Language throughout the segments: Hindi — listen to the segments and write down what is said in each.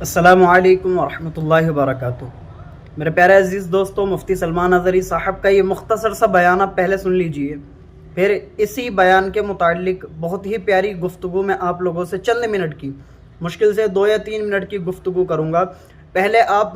अस्सलामु अलैकुम वरहमतुल्लाहि वबरकातुहू। मेरे प्यारे अजीज़ दोस्तों, मुफ्ती सलमान अज़हरी साहब का ये मुख्तसर सा बयान आप पहले सुन लीजिए, फिर इसी बयान के मुतालिक बहुत ही प्यारी गुफ्तगू मैं आप लोगों से चंद मिनट की, मुश्किल से 2 या 3 मिनट की गुफ्तगू करूँगा। पहले आप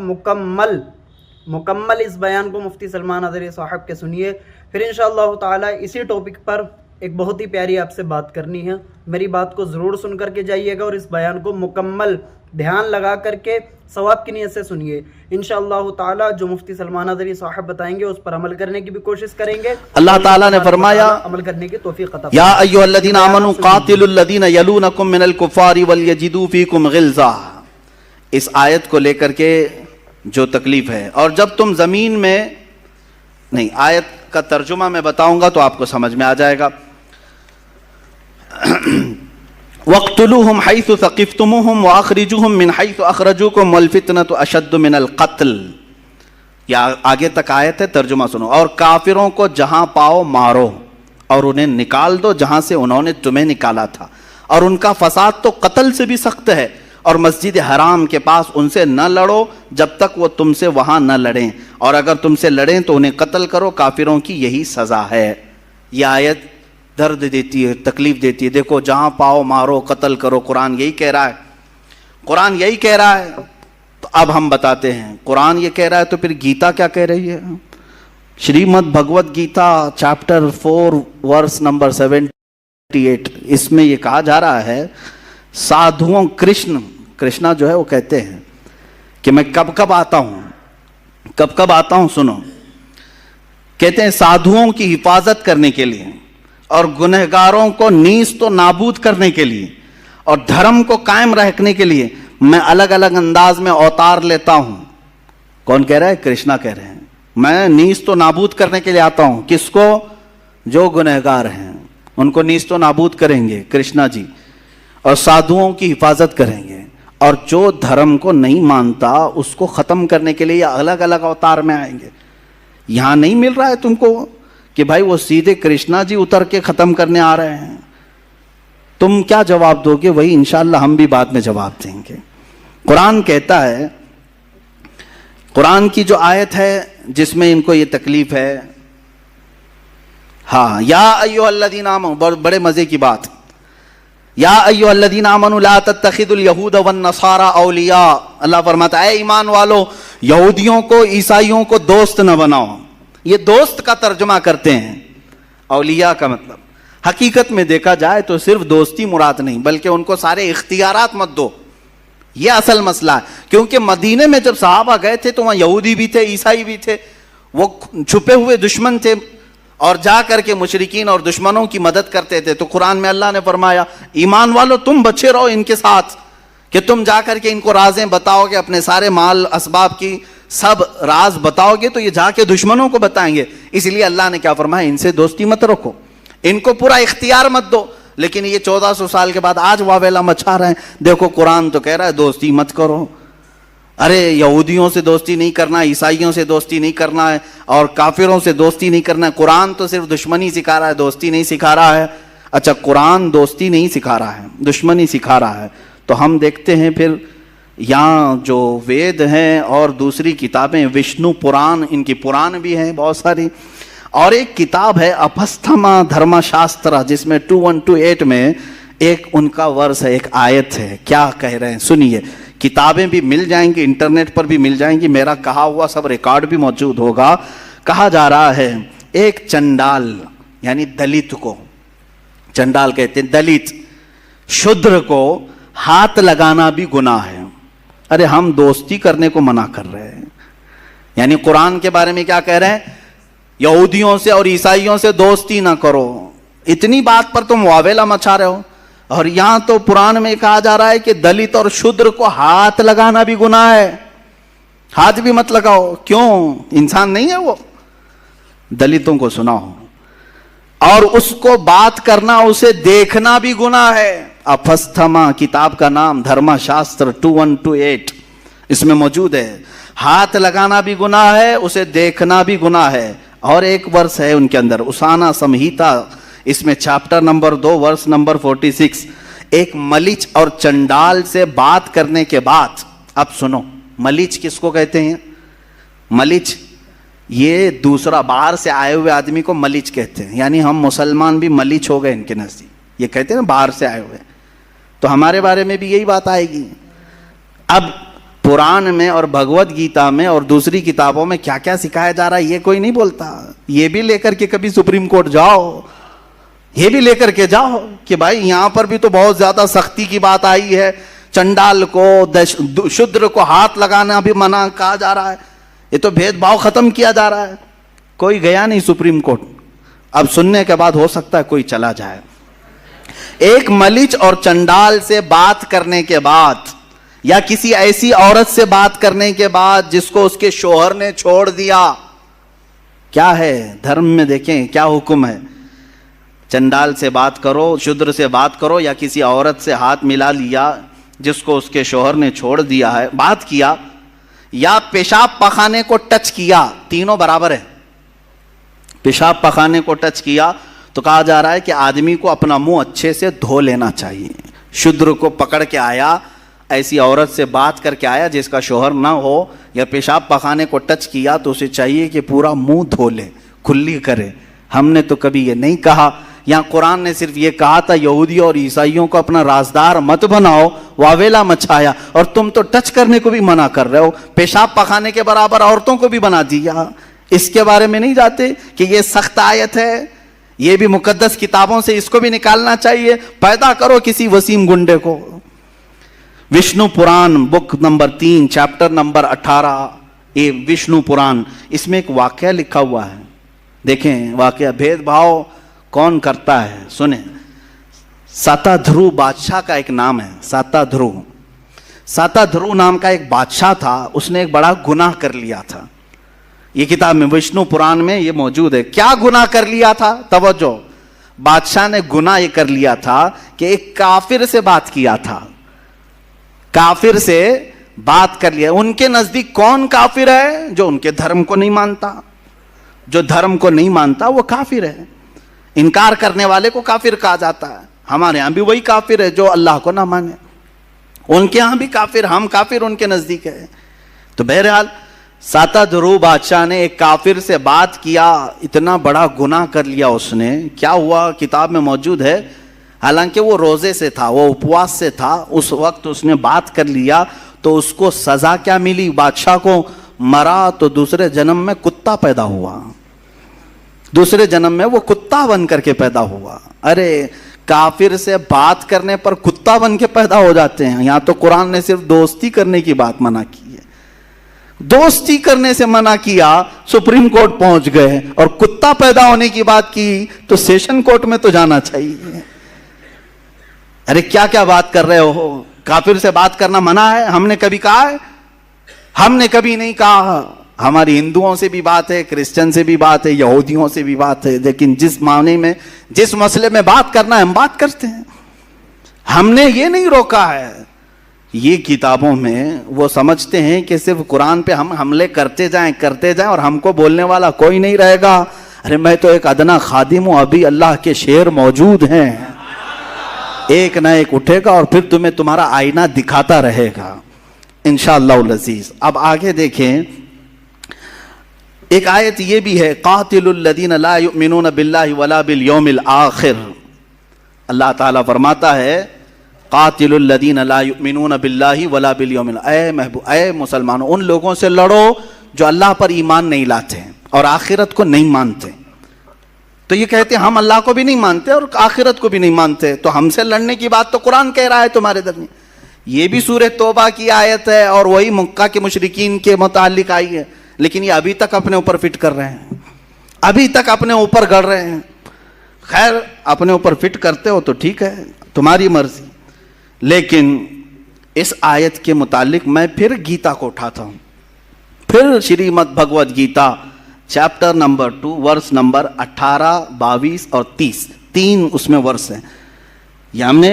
मुकम्मल इस बयान को मुफ्ती सलमान अज़हरी साहब के सुनिए, फिर इंशाअल्लाह ताला इसी टॉपिक पर एक बहुत ही प्यारी आपसे बात करनी है। मेरी बात को ज़रूर सुन करके जाइएगा और इस बयान को मुकम्मल ध्यान लगा करके सवाब की नीयत से सुनिए। इंशाअल्लाह ताला जो मुफ्ती सलमान अज़हरी साहब बताएंगे उस पर अमल करने की भी कोशिश करेंगे। अल्लाह ताला ने फरमाया, अमल करने की तौफीक अता या अय्युहल्लज़ीना आमनू कातिलुल्लज़ीना यलूनकुम मिनल कुफ़ारि वल यजिदू फीकुम गिल्ज़ा। इस आयत को लेकर के जो तकलीफ है, और जब तुम जमीन में नहीं, आयत का तर्जुमा मैं बताऊंगा तो आपको समझ में आ जाएगा। वक़्तुलूहुम हैसु सक़िफ़्तुमूहुम व अख़रिजूहुम मिन हैसु अख़रजूकुम वल फ़ितनतु अशद्दु मिनल क़त्ल। या आगे तक आयत है, तर्जुमा सुनो। और काफिरों को जहां पाओ मारो और उन्हें निकाल दो जहां से उन्होंने तुम्हें निकाला था, और उनका फसाद तो कत्ल से भी सख्त है। और मस्जिद हराम के पास उनसे न लड़ो जब तक वो तुमसे वहां न लड़ें, और अगर तुमसे लड़ें तो उन्हें कत्ल करो, काफिरों की यही सजा है। यह आयत दर्द देती है, तकलीफ देती है। देखो, जहां पाओ मारो, कत्ल करो, कुरान यही कह रहा है, कुरान यही कह रहा है। तो अब हम बताते हैं, कुरान ये कह रहा है तो फिर गीता क्या कह रही है? Shrimad Bhagavad Gita chapter 4 verse number 78, इसमें ये कहा जा रहा है, साधुओं, कृष्णा जो है वो कहते हैं कि मैं कब कब आता हूं, सुनो। कहते हैं साधुओं की हिफाजत करने के लिए और गुनहगारों को नीस तो नाबूद करने के लिए और धर्म को कायम रखने के लिए मैं अलग अलग अंदाज में अवतार लेता हूं। कौन कह रहा है? कृष्णा कह रहे हैं, मैं नीस तो नाबूद करने के लिए आता हूं। किसको? जो गुनहगार हैं उनको नीस तो नाबूद करेंगे कृष्णा जी, और साधुओं की हिफाजत करेंगे, और जो धर्म को नहीं मानता उसको खत्म करने के लिए अलग अलग अवतार में आएंगे। यहां नहीं मिल रहा है तुमको कि भाई वो सीधे कृष्णा जी उतर के खत्म करने आ रहे हैं। तुम क्या जवाब दोगे? वही इंशाअल्लाह हम भी बाद में जवाब देंगे। कुरान कहता है, कुरान की जो आयत है जिसमें इनको ये तकलीफ है, हाँ, या अय्युहल्लज़ीना आमनू, बड़े मजे की बात, या अय्युहल्लज़ीना आमनू ला तत्तखिदुल यहूद वन नसारा औलिया। अल्लाह फरमाता है, ईमान वालों, यहूदियों को, ईसाइयों को दोस्त न बनाओ। ये दोस्त का तर्जुमा करते हैं, औलिया का मतलब हकीकत में देखा जाए तो सिर्फ दोस्ती मुराद नहीं, बल्कि उनको सारे इख्तियारात मत दो। ये असल मसला है, क्योंकि मदीने में जब सहाबा गए थे तो वहां यहूदी भी थे, ईसाई भी थे, वो छुपे हुए दुश्मन थे और जा करके मुशरिकीन और दुश्मनों की मदद करते थे। तो कुरान में अल्लाह ने फरमाया, ईमान वालों तुम बचे रहो इनके साथ, कि तुम जा करके इनको राजें बताओगे, अपने सारे माल असबाब की सब राज बताओगे तो ये जाके दुश्मनों को बताएंगे। इसलिए अल्लाह ने क्या फरमाया, इनसे दोस्ती मत रखो, इनको पूरा इख्तियार मत दो। लेकिन ये 1400 साल के बाद आज वावेला मचा रहे हैं। देखो, कुरान तो कह रहा है दोस्ती मत करो। अरे यहूदियों से दोस्ती नहीं करना, ईसाइयों से दोस्ती नहीं करना है, और काफिरों से दोस्ती नहीं करना है। कुरान तो सिर्फ दुश्मनी सिखा रहा है, दोस्ती नहीं सिखा रहा है। अच्छा, कुरान दोस्ती नहीं सिखा रहा है, दुश्मनी सिखा रहा है। तो हम देखते हैं फिर यहाँ जो वेद हैं और दूसरी किताबें, विष्णु पुराण, इनकी पुराण भी हैं बहुत सारी, और एक किताब है अपस्थमा धर्मशास्त्र, जिसमें 2128 में एक उनका वर्ष है, एक आयत है। क्या कह रहे हैं सुनिए। किताबें भी मिल जाएंगी, इंटरनेट पर भी मिल जाएंगी, मेरा कहा हुआ सब रिकॉर्ड भी मौजूद होगा। कहा जा रहा है, एक चंडाल यानी दलित को, चंडाल कहते हैं दलित, शूद्र को हाथ लगाना भी गुनाह है। अरे हम दोस्ती करने को मना कर रहे हैं, यानी कुरान के बारे में क्या कह रहे हैं? यहूदियों से और ईसाइयों से दोस्ती ना करो। इतनी बात पर तुम वावेला मचा रहे हो, और यहां तो पुराण में कहा जा रहा है कि दलित और शूद्र को हाथ लगाना भी गुनाह है। हाथ भी मत लगाओ। क्यों? इंसान नहीं है वो? दलितों को सुनाओ, और उसको बात करना, उसे देखना भी गुनाह है। अपस्थमा किताब का नाम, धर्मशास्त्र 2128, इसमें मौजूद है। हाथ लगाना भी गुनाह है, उसे देखना भी गुनाह है। और एक वर्ष है उनके अंदर, उसाना संहिता, इसमें चैप्टर नंबर 2 वर्स नंबर 46, एक मलिच और चंडाल से बात करने के बाद अब सुनो, मलीच किसको कहते हैं? मलीच, ये दूसरा बाहर से आए हुए आदमी को मलीच कहते हैं। यानी हम मुसलमान भी मलीच हो गए इनके नजदीक। ये कहते हैं ना बाहर से आए हुए, तो हमारे बारे में भी यही बात आएगी। अब पुराण में और भगवत गीता में और दूसरी किताबों में क्या क्या सिखाया जा रहा है ये कोई नहीं बोलता। ये भी लेकर के कभी सुप्रीम कोर्ट जाओ, ये भी लेकर के जाओ कि भाई यहां पर भी तो बहुत ज्यादा सख्ती की बात आई है, चंडाल को शूद्र को हाथ लगाना भी मना कहा जा रहा है, ये तो भेदभाव खत्म किया जा रहा है। कोई गया नहीं सुप्रीम कोर्ट। अब सुनने के बाद हो सकता है कोई चला जाए। एक मलीच और चंडाल से बात करने के बाद, या किसी ऐसी औरत से बात करने के बाद जिसको उसके शोहर ने छोड़ दिया, क्या है धर्म में देखें क्या हुक्म है। चंडाल से बात करो, शूद्र से बात करो, या किसी औरत से हाथ मिला लिया जिसको उसके शोहर ने छोड़ दिया है, बात किया, या पेशाब पखाने को टच किया, तीनों बराबर है। पेशाब पखाने को टच किया तो कहा जा रहा है कि आदमी को अपना मुंह अच्छे से धो लेना चाहिए। शूद्र को पकड़ के आया, ऐसी औरत से बात करके आया जिसका शोहर ना हो, या पेशाब पखाने को टच किया तो उसे चाहिए कि पूरा मुंह धो ले, खुली करे। हमने तो कभी ये नहीं कहा। यहाँ कुरान ने सिर्फ ये कहा था यहूदी और ईसाइयों को अपना राजदार मत बनाओ, वावेला मचाया, और तुम तो टच करने को भी मना कर रहे हो, पेशाब पखाने के बराबर औरतों को भी बना दिया। इसके बारे में नहीं जाते कि ये सख्त आयत है, ये भी मुकद्दस किताबों से, इसको भी निकालना चाहिए। पैदा करो किसी वसीम गुंडे को। विष्णु पुराण बुक नंबर 3 चैप्टर नंबर 18 ये विष्णु पुराण, इसमें एक वाक्य लिखा हुआ है। देखें वाक्य, भेदभाव कौन करता है सुने। साताध्रुव बादशाह का एक नाम है, साताध्रुव। साताध्रुव नाम का एक बादशाह था, उसने एक बड़ा गुनाह कर लिया था। ये किताब में विष्णु पुराण में ये मौजूद है। क्या गुनाह कर लिया था? तवज्जो, बादशाह ने गुनाह ये कर लिया था कि एक काफिर से बात किया था। काफिर से बात कर लिया। उनके नजदीक कौन काफिर है? जो उनके धर्म को नहीं मानता। जो धर्म को नहीं मानता वो काफिर है। इनकार करने वाले को काफिर कहा जाता है। हमारे यहां भी वही काफिर है जो अल्लाह को ना माने, उनके यहां भी काफिर, हम काफिर उनके नजदीक है। तो बहरहाल साताध्रुव बादशाह ने एक काफिर से बात किया, इतना बड़ा गुनाह कर लिया उसने। क्या हुआ किताब में मौजूद है। हालांकि वो रोजे से था, वो उपवास से था, उस वक्त उसने बात कर लिया तो उसको सजा क्या मिली? बादशाह को मरा तो दूसरे जन्म में कुत्ता पैदा हुआ। दूसरे जन्म में वो कुत्ता बन करके पैदा हुआ। अरे काफिर से बात करने पर कुत्ता बन के पैदा हो जाते हैं। यहां तो कुरान ने सिर्फ दोस्ती करने की बात मना की है। दोस्ती करने से मना किया, सुप्रीम कोर्ट पहुंच गए, और कुत्ता पैदा होने की बात की तो सेशन कोर्ट में तो जाना चाहिए। अरे क्या क्या बात कर रहे हो? काफिर से बात करना मना है? हमने कभी कहा है? हमने कभी नहीं कहा। हमारी हिंदुओं से भी बात है, क्रिश्चियन से भी बात है, यहूदियों से भी बात है, लेकिन जिस मामले में, जिस मसले में बात करना है हम बात करते हैं। हमने ये नहीं रोका है। ये किताबों में वो समझते हैं कि सिर्फ कुरान पे हम हमले करते जाएं और हमको बोलने वाला कोई नहीं रहेगा। अरे मैं तो एक अदना खादिम हूं, अभी अल्लाह के शेर मौजूद हैं, एक ना एक उठेगा और फिर तुम्हें तुम्हारा आईना दिखाता रहेगा इंशाअल्लाह अज़ीज़। अब आगे देखें, एक आयत ये भी है, कातिलुल लदीना ला युमिनूना बिल्लाहि वला बिल यौमिल आखिर। अल्लाह ताला फरमाता है कातिलुल लदीना ला युमिनूना बिल्लाहि वला बिल यौमिल, ऐ महबूब, ऐ मुसलमानों, उन लोगों से लड़ो जो अल्लाह पर ईमान नहीं लाते और आखिरत को नहीं मानते। तो ये कहते हैं हम अल्लाह को भी नहीं मानते और आखिरत को भी नहीं मानते, तो हमसे लड़ने की बात तो कुरान कह रहा है तुम्हारे दरमियान। ये भी सूरह तौबा की आयत है और वही मक्का के मुशरिकीन के मुतालिक आई है, लेकिन ये अभी तक अपने ऊपर फिट कर रहे हैं, अभी तक अपने ऊपर गढ़ रहे हैं। खैर अपने ऊपर फिट करते हो तो ठीक है, तुम्हारी मर्जी। लेकिन इस आयत के मुतालिक मैं फिर गीता को उठाता हूं, फिर Shrimad Bhagavad Gita chapter number 2 verse number 18, 22 और 30, 3 उसमें वर्स हैं। ये हमने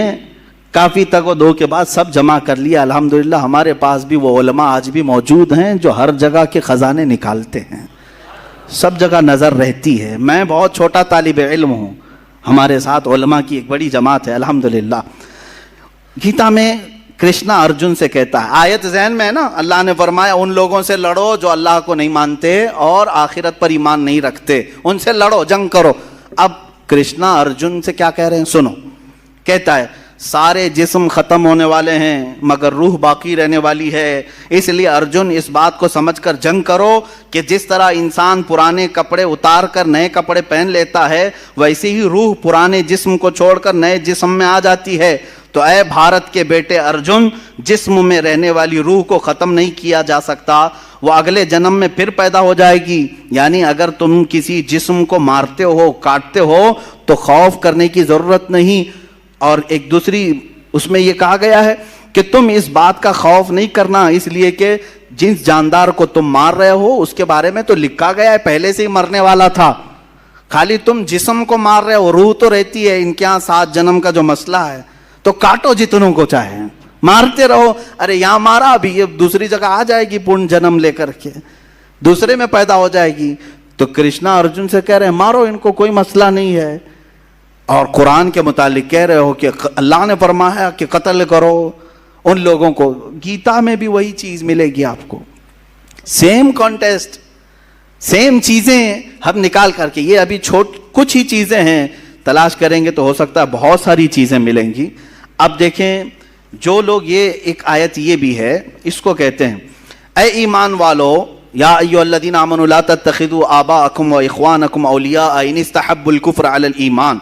काफ़ी तक दो के बाद सब जमा कर लिया अल्हम्दुलिल्लाह। हमारे पास भी वो उलमा आज भी मौजूद हैं जो हर जगह के ख़जाने निकालते हैं, सब जगह नज़र रहती है। मैं बहुत छोटा तालिब इल्म हूँ, हमारे साथ उलमा की एक बड़ी जमात है अल्हम्दुलिल्लाह। गीता में कृष्णा अर्जुन से कहता है, आयत ज़हन में है ना, अल्लाह ने फरमाया उन लोगों से लड़ो जो अल्लाह को नहीं मानते और आखिरत पर ईमान नहीं रखते, उनसे लड़ो, जंग करो। अब कृष्णा अर्जुन से क्या कह रहे हैं सुनो। कहता है सारे जिस्म खत्म होने वाले हैं मगर रूह बाकी रहने वाली है, इसलिए अर्जुन इस बात को समझकर जंग करो कि जिस तरह इंसान पुराने कपड़े उतार कर नए कपड़े पहन लेता है, वैसे ही रूह पुराने जिस्म को छोड़कर नए जिस्म में आ जाती है। तो ऐ भारत के बेटे अर्जुन, जिस्म में रहने वाली रूह को ख़त्म नहीं किया जा सकता, वो अगले जन्म में फिर पैदा हो जाएगी। यानी अगर तुम किसी जिस्म को मारते हो, काटते हो, तो खौफ करने की ज़रूरत नहीं। और एक दूसरी उसमें ये कहा गया है कि तुम इस बात का खौफ नहीं करना, इसलिए कि जिस जानदार को तुम मार रहे हो उसके बारे में तो लिखा गया है, पहले से ही मरने वाला था। खाली तुम जिस्म को मार रहे हो, रूह तो रहती है। इनके यहाँ 7 जन्म का जो मसला है, तो काटो जितनों को चाहे, मारते रहो। अरे यहाँ मारा, अभी ये दूसरी जगह आ जाएगी, पूर्ण जन्म लेकर के दूसरे में पैदा हो जाएगी। तो कृष्णा अर्जुन से कह रहे हैं मारो इनको, कोई मसला नहीं है। और कुरान के मुतालिक कह रहे हो कि अल्लाह ने फरमाया कि कत्ल करो उन लोगों को। गीता में भी वही चीज मिलेगी आपको, सेम कॉन्टेस्ट, सेम चीजें हम निकाल करके, ये अभी कुछ ही चीजें हैं, तलाश करेंगे तो हो सकता है बहुत सारी चीजें मिलेंगी। अब देखें, जो लोग, ये एक आयत ये भी है, इसको कहते हैं ऐ ईमान वालो या अय्युहल्लज़ीना आमनू ला तत्तखिज़ू आबाअकुम व इख्वानकुम औलिया इन इस्तहब्बुल कुफ्र अलल ईमान।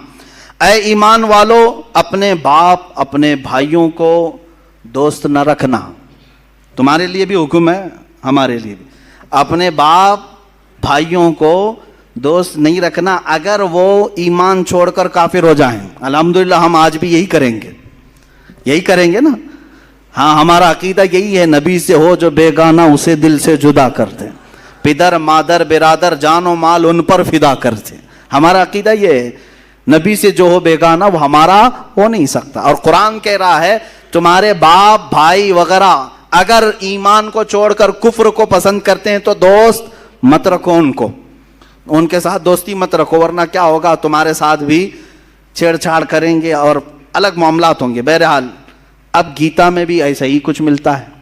ऐ ईमान वालो, अपने बाप अपने भाइयों को दोस्त न रखना। तुम्हारे लिए भी हुक्म है, हमारे लिए भी। अपने बाप भाइयों को दोस्त नहीं रखना अगर वो ईमान छोड़कर काफिर हो जाएं। अल्हम्दुलिल्लाह हम आज भी यही करेंगे ना। हाँ, हमारा अकीदा यही है, नबी से हो जो बेगाना उसे दिल से जुदा करते, पिदर मादर बिरादर जानो माल उन पर फिदा करते। हमारा अकीदा ये है, नबी से जो हो बेगाना वो हमारा हो नहीं सकता। और कुरान कह रहा है तुम्हारे बाप भाई वगैरह अगर ईमान को छोड़कर कुफ्र को पसंद करते हैं तो दोस्त मत रखो उनको, उनके साथ दोस्ती मत रखो, वरना क्या होगा, तुम्हारे साथ भी छेड़छाड़ करेंगे और अलग मामलात होंगे। बहरहाल अब गीता में भी ऐसा ही कुछ मिलता है।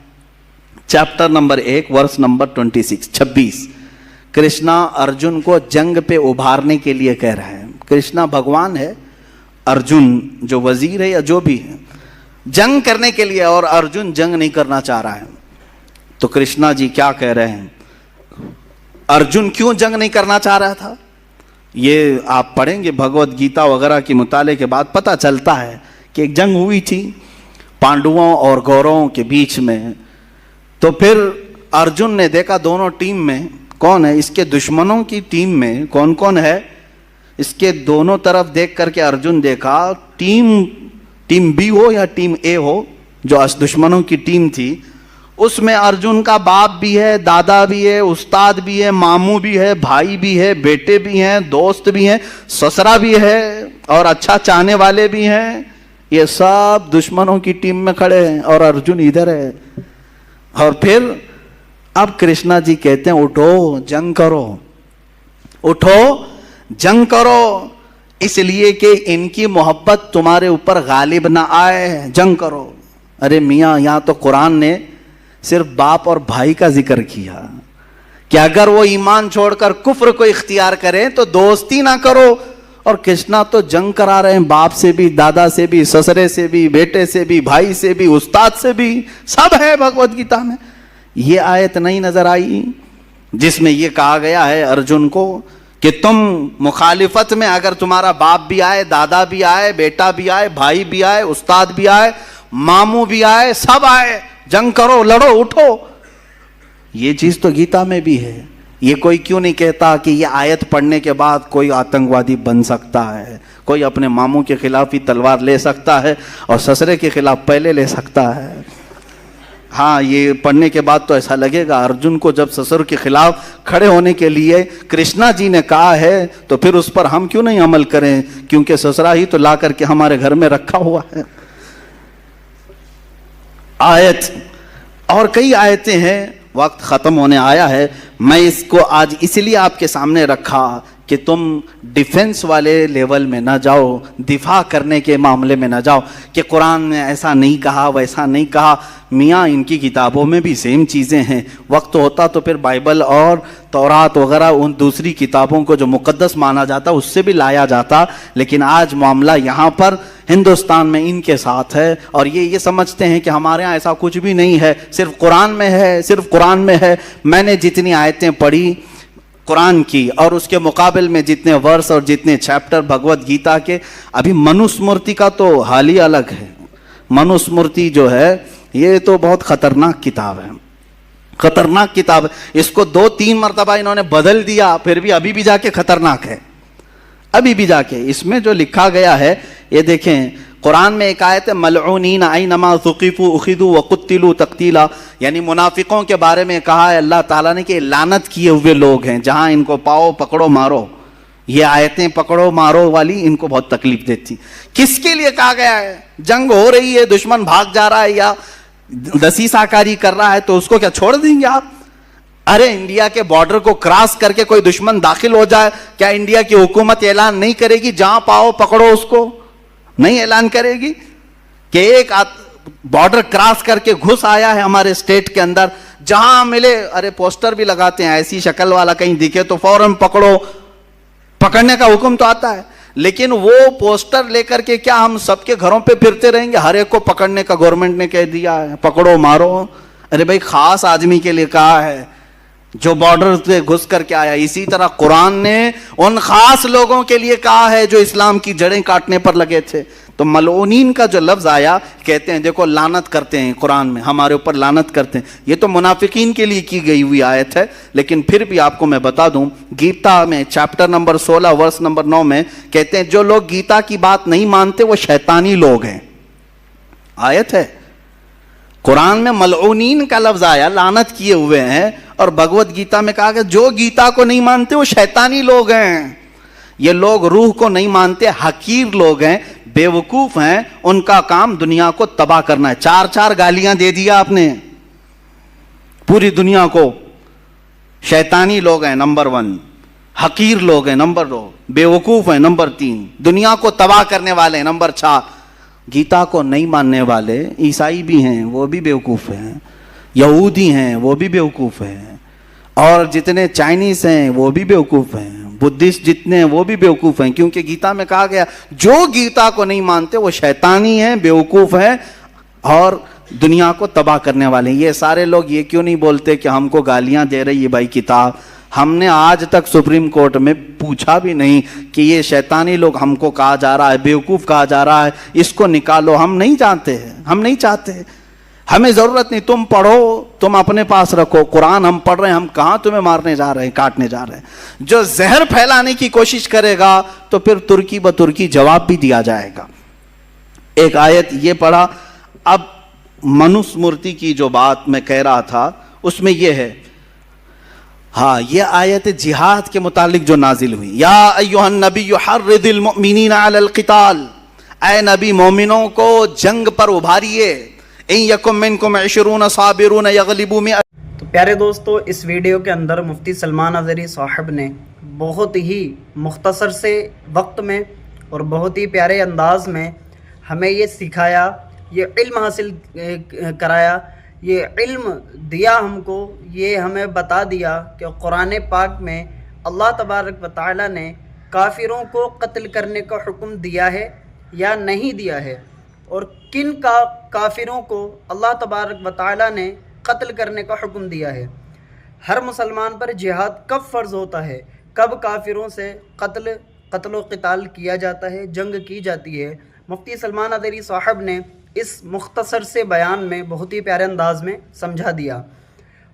Chapter number 1 verse number 26 Krishna Arjun को जंग पे उभारने के लिए कह रहा है। कृष्णा भगवान है, अर्जुन जो वजीर है या जो भी है, जंग करने के लिए, और अर्जुन जंग नहीं करना चाह रहा है। तो कृष्णा जी क्या कह रहे हैं, अर्जुन क्यों जंग नहीं करना चाह रहा था, ये आप पढ़ेंगे भगवत गीता वगैरह के मुताले के बाद पता चलता है कि एक जंग हुई थी पांडवों और कौरवों के बीच में। तो फिर अर्जुन ने देखा दोनों टीम में कौन है, इसके दुश्मनों की टीम में कौन कौन है, इसके दोनों तरफ देख करके अर्जुन देखा, टीम बी हो या टीम ए हो, जो दुश्मनों की टीम थी, उसमें अर्जुन का बाप भी है, दादा भी है, उस्ताद भी है, मामू भी है, भाई भी है, बेटे भी हैं, दोस्त भी हैं, ससुरा भी है और अच्छा चाहने वाले भी हैं। ये सब दुश्मनों की टीम में खड़े हैं और अर्जुन इधर है। और फिर अब कृष्णा जी कहते हैं उठो जंग करो, उठो जंग करो, इसलिए कि इनकी मोहब्बत तुम्हारे ऊपर गालिब ना आए, जंग करो। अरे मियाँ, यहाँ तो कुरान ने सिर्फ बाप और भाई का जिक्र किया कि अगर वो ईमान छोड़कर कुफ्र को इख्तियार करें तो दोस्ती ना करो। और कृष्णा तो जंग करा रहे हैं बाप से भी, दादा से भी, ससुरे से भी, बेटे से भी, भाई से भी, उस्ताद से भी, सब है भगवत गीता में। ये आयत नहीं नजर आई जिसमें ये कहा गया है अर्जुन को कि तुम मुखालिफत में, अगर तुम्हारा बाप भी आए, दादा भी आए, बेटा भी आए, भाई भी आए, उस्ताद भी आए, मामू भी आए, सब आए, जंग करो, लड़ो, उठो। ये चीज तो गीता में भी है। ये कोई क्यों नहीं कहता कि ये आयत पढ़ने के बाद कोई आतंकवादी बन सकता है, कोई अपने मामू के खिलाफ ही तलवार ले सकता है और ससुरे के खिलाफ पहले ले सकता है। हाँ, ये पढ़ने के बाद तो ऐसा लगेगा अर्जुन को जब ससुर के खिलाफ खड़े होने के लिए कृष्णा जी ने कहा है तो फिर उस पर हम क्यों नहीं अमल करें, क्योंकि ससुरा ही तो ला करके हमारे घर में रखा हुआ है। आयत और कई आयतें हैं, वक्त ख़त्म होने आया है। मैं इसको आज इसलिए आपके सामने रखा कि तुम डिफेंस वाले लेवल में ना जाओ, दिफा करने के मामले में ना जाओ कि कुरान ने ऐसा नहीं कहा वैसा नहीं कहा। मियाँ इनकी किताबों में भी सेम चीज़ें हैं, वक्त होता तो फिर बाइबल और तौरात वगैरह उन दूसरी किताबों को जो मुकद्दस माना जाता उससे भी लाया जाता, लेकिन आज मामला यहाँ पर हिंदुस्तान में इनके साथ है और ये समझते हैं कि हमारे यहाँ ऐसा कुछ भी नहीं है, सिर्फ कुरान में है, सिर्फ कुरान में है। मैंने जितनी आयतें पढ़ी कुरान की और उसके मुकाबले में जितने वर्स और जितने चैप्टर भगवत गीता के, अभी मनुस्मृति का तो हाल ही अलग है। मनुस्मृति जो है ये तो बहुत खतरनाक किताब है, खतरनाक किताब है। इसको 2-3 मरतबा इन्होंने बदल दिया, फिर भी अभी भी जाके खतरनाक है, अभी भी जाके। इसमें जो लिखा गया है ये देखें, कुरान में एक आयत है मलऊनीन ऐनमा ज़ुक़िफ़ू उख़िज़ू व क़ुत्तिलू तक़तीला, यानी मुनाफिकों के बारे में कहा है अल्लाह ताला ने कि लानत किए हुए लोग हैं, जहां इनको पाओ पकड़ो मारो। ये आयतें पकड़ो मारो वाली इनको बहुत तकलीफ देती। किसके लिए कहा गया है? जंग हो रही है, दुश्मन भाग जा रहा है या दसीसाकारी कर रहा है तो उसको क्या छोड़ देंगे आप? अरे इंडिया के बॉर्डर को क्रॉस करके कोई दुश्मन दाखिल हो जाए, क्या इंडिया की हुकूमत ऐलान नहीं करेगी जहां पाओ पकड़ो उसको? नहीं ऐलान करेगी कि एक बॉर्डर क्रॉस करके घुस आया है हमारे स्टेट के अंदर, जहां मिले अरे पोस्टर भी लगाते हैं, ऐसी शक्ल वाला कहीं दिखे तो फौरन पकड़ो, पकड़ने का हुक्म तो आता है। लेकिन वो पोस्टर लेकर के क्या हम सबके घरों पे फिरते रहेंगे? हर एक को पकड़ने का गवर्नमेंट ने कह दिया है, पकड़ो मारो। अरे भाई खास आदमी के लिए कहा है जो बॉर्डर से घुस करके आया। इसी तरह कुरान ने उन खास लोगों के लिए कहा है जो इस्लाम की जड़ें काटने पर लगे थे। तो मलऊनीन का जो लफ्ज आया, कहते हैं देखो लानत करते हैं कुरान में, हमारे ऊपर लानत करते हैं। ये तो मुनाफिकीन के लिए की गई हुई आयत है, लेकिन फिर भी आपको मैं बता दूं, गीता में चैप्टर नंबर 16 वर्स नंबर 9 में कहते हैं जो लोग गीता की बात नहीं मानते वो शैतानी लोग हैं। आयत है कुरान में मलऊनीन का लफ्ज आया, लानत किए हुए हैं, और भगवत गीता में कहा कि जो गीता को नहीं मानते वो शैतानी लोग हैं। ये लोग रूह को नहीं मानते, हकीर लोग हैं, बेवकूफ हैं, उनका काम दुनिया को तबाह करना है। 4 गालियां दे दिया आपने पूरी दुनिया को। शैतानी लोग हैं नंबर 1, हकीर लोग हैं नंबर 2, बेवकूफ हैं नंबर 3, दुनिया को तबाह करने वाले हैं नंबर 4। गीता को नहीं मानने वाले ईसाई भी हैं, वो भी बेवकूफ हैं, यहूदी हैं वो भी बेवकूफ हैं, और जितने चाइनीज हैं वो भी बेवकूफ हैं, बुद्धिस्ट जितने हैं वो भी बेवकूफ हैं। क्योंकि गीता में कहा गया जो गीता को नहीं मानते वो शैतानी हैं, बेवकूफ हैं और दुनिया को तबाह करने वाले हैं। ये सारे लोग ये क्यों नहीं बोलते कि हमको गालियां दे रही है भाई किताब? हमने आज तक सुप्रीम कोर्ट में पूछा भी नहीं कि ये शैतानी लोग हमको कहा जा रहा है, बेवकूफ कहा जा रहा है, इसको निकालो। हम नहीं जानते हैं, हम नहीं चाहते, हमें जरूरत नहीं। तुम पढ़ो, तुम अपने पास रखो, कुरान हम पढ़ रहे हैं, हम कहां तुम्हें मारने जा रहे हैं, काटने जा रहे हैं। जो जहर फैलाने की कोशिश करेगा तो फिर तुर्की ब तुर्की जवाब भी दिया जाएगा। एक आयत ये पढ़ा। अब मनुस्मृति की जो बात मैं कह रहा था उसमें यह है, हाँ ये आयत जिहाद के मुतालिक जो नाजिल हुई, या अय्युहन नबी हर्रिदिल मुमिनीन अलल क़िताल, ऐ नबी मोमिनों को जंग पर उभारिए। इन यकुम मिनकुम 20 साबिरून यगलिबू मिअ। तो प्यारे दोस्तों, इस वीडियो के अंदर मुफ्ती सलमान अज़हरी साहब ने बहुत ही मुख्तसर से वक्त में और बहुत ही प्यारे अंदाज में हमें ये सिखाया, ये इल्म हासिल कराया, ये इल्म दिया हमको, ये हमें बता दिया कि कुरान पाक में अल्लाह तबारक व तआला ने काफिरों को कत्ल करने का हुक्म दिया है या नहीं दिया है, और किन काफिरों को अल्लाह तबारक व तआला ने कत्ल करने का हुक्म दिया है। हर मुसलमान पर जिहाद कब फ़र्ज़ होता है, कब काफिरों से कत्ल व क़िताल किया जाता है, जंग की जाती है। मुफ्ती सलमान अज़हरी साहब ने इस मुख्तसर से बयान में बहुत ही प्यारे अंदाज में समझा दिया।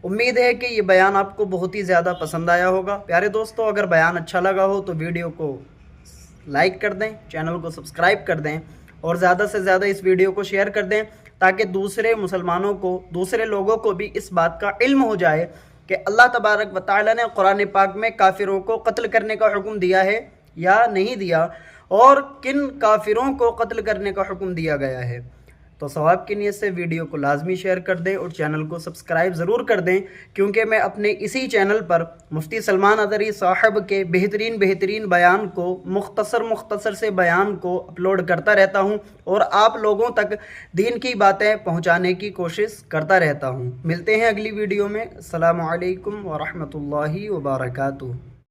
उम्मीद है कि ये बयान आपको बहुत ही ज़्यादा पसंद आया होगा। प्यारे दोस्तों, अगर बयान अच्छा लगा हो तो वीडियो को लाइक कर दें, चैनल को सब्सक्राइब कर दें और ज़्यादा से ज़्यादा इस वीडियो को शेयर कर दें, ताकि दूसरे मुसलमानों को, दूसरे लोगों को भी इस बात का इल्म हो जाए कि अल्लाह तबारक व तआला ने कुरान पाक में काफिरों को कत्ल करने का हुक्म दिया है या नहीं दिया, और किन काफिरों को कत्ल करने का हुक्म दिया गया है। तो सवाब की नीयत से वीडियो को लाजमी शेयर कर दें और चैनल को सब्सक्राइब ज़रूर कर दें, क्योंकि मैं अपने इसी चैनल पर मुफ्ती सलमान अज़हरी साहब के बेहतरीन बयान को मुख्तसर से बयान को अपलोड करता रहता हूं और आप लोगों तक दीन की बातें पहुंचाने की कोशिश करता रहता हूं। मिलते हैं अगली वीडियो में। अस्सलामु अलैकुम व रहमतुल्लाहि व बरकातुहू।